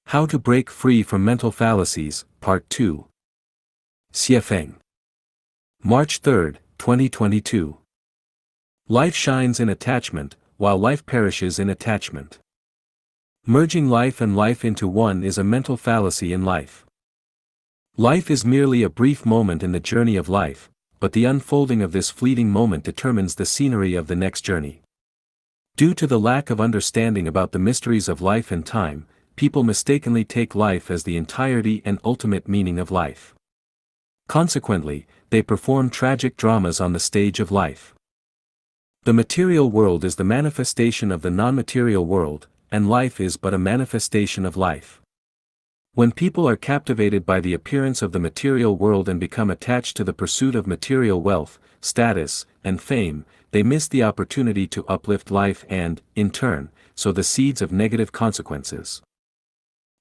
How to Break Free from Mental Fallacies, Part 2. Xiefeng. March 3, 2022. Life shines in attachment, while life perishes in attachment. Merging life and life into one is a mental fallacy in life. Life is merely a brief moment in the journey of life, but the unfolding of this fleeting moment determines the scenery of the next journey. Due to the lack of understanding about the mysteries of life and time, people mistakenly take life as the entirety and ultimate meaning of life. Consequently, they perform tragic dramas on the stage of life. The material world is the manifestation of the non-material world, and life is but a manifestation of life. When people are captivated by the appearance of the material world and become attached to the pursuit of material wealth, status, and fame, they miss the opportunity to uplift life and, in turn, sow the seeds of negative consequences.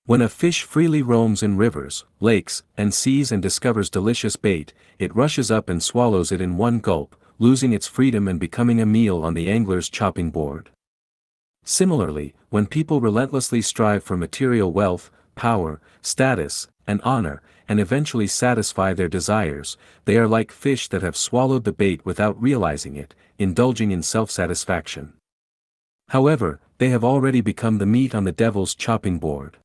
When a fish freely roams in rivers, lakes, and seas and discovers delicious bait, it rushes up and swallows it in one gulp, losing its freedom and becoming a meal on the angler's chopping board. Similarly, when people relentlessly strive for material wealth, power, status, and honor, and eventually satisfy their desires, they are like fish that have swallowed the bait without realizing it, indulging in self-satisfaction. However, they have already become the meat on the devil's chopping board.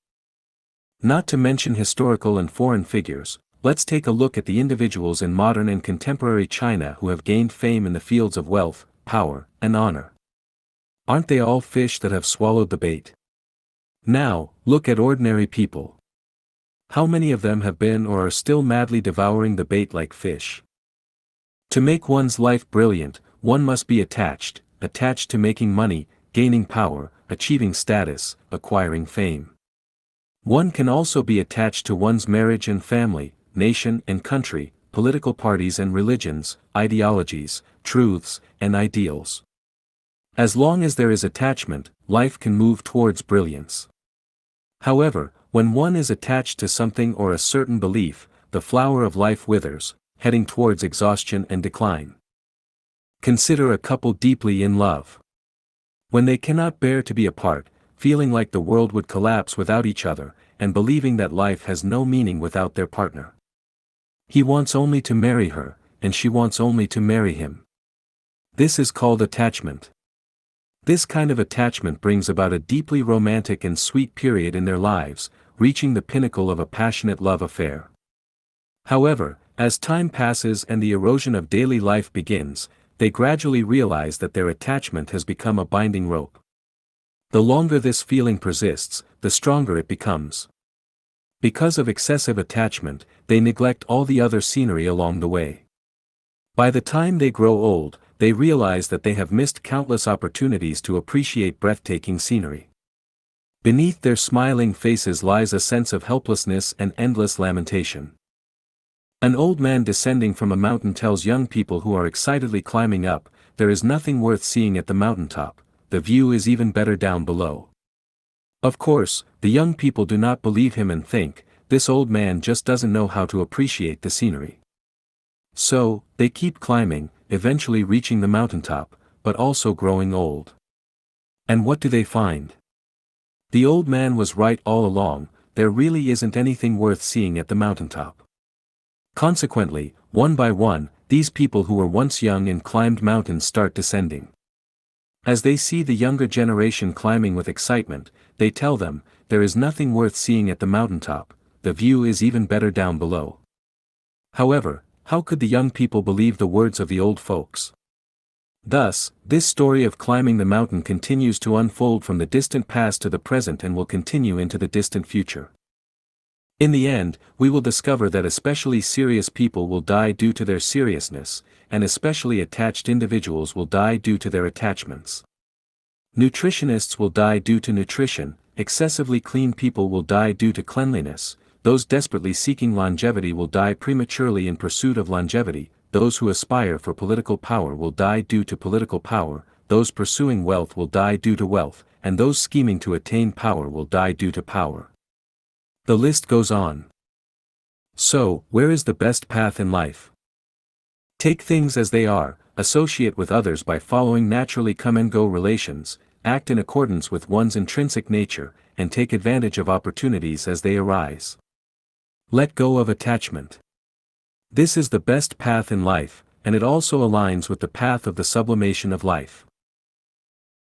Not to mention historical and foreign figures, let's take a look at the individuals in modern and contemporary China who have gained fame in the fields of wealth, power, and honor. Aren't they all fish that have swallowed the bait? Now, look at ordinary people. How many of them have been or are still madly devouring the bait like fish? To make one's life brilliant, one must be attached to making money, gaining power, achieving status, acquiring fame. One can also be attached to one's marriage and family, nation and country, political parties and religions, ideologies, truths, and ideals. As long as there is attachment, life can move towards brilliance. However, when one is attached to something or a certain belief, the flower of life withers, heading towards exhaustion and decline. Consider a couple deeply in love. When they cannot bear to be apart, feeling like the world would collapse without each other, and believing that life has no meaning without their partner. He wants only to marry her, and she wants only to marry him. This is called attachment. This kind of attachment brings about a deeply romantic and sweet period in their lives, reaching the pinnacle of a passionate love affair. However, as time passes and the erosion of daily life begins, they gradually realize that their attachment has become a binding rope. The longer this feeling persists, the stronger it becomes. Because of excessive attachment, they neglect all the other scenery along the way. By the time they grow old, they realize that they have missed countless opportunities to appreciate breathtaking scenery. Beneath their smiling faces lies a sense of helplessness and endless lamentation. An old man descending from a mountain tells young people who are excitedly climbing up, "There is nothing worth seeing at the mountaintop. The view is even better down below." Of course, the young people do not believe him and think, this old man just doesn't know how to appreciate the scenery. So, they keep climbing, eventually reaching the mountaintop, but also growing old. And what do they find? The old man was right all along, there really isn't anything worth seeing at the mountaintop. Consequently, one by one, these people who were once young and climbed mountains start descending. As they see the younger generation climbing with excitement, they tell them, "There is nothing worth seeing at the mountaintop, the view is even better down below." However, how could the young people believe the words of the old folks? Thus, this story of climbing the mountain continues to unfold from the distant past to the present and will continue into the distant future. In the end, we will discover that especially serious people will die due to their seriousness, and especially attached individuals will die due to their attachments. Nutritionists will die due to nutrition, excessively clean people will die due to cleanliness, those desperately seeking longevity will die prematurely in pursuit of longevity, those who aspire for political power will die due to political power, those pursuing wealth will die due to wealth, and those scheming to attain power will die due to power. The list goes on. So, where is the best path in life? Take things as they are, associate with others by following naturally come-and-go relations, act in accordance with one's intrinsic nature, and take advantage of opportunities as they arise. Let go of attachment. This is the best path in life, and it also aligns with the path of the sublimation of life.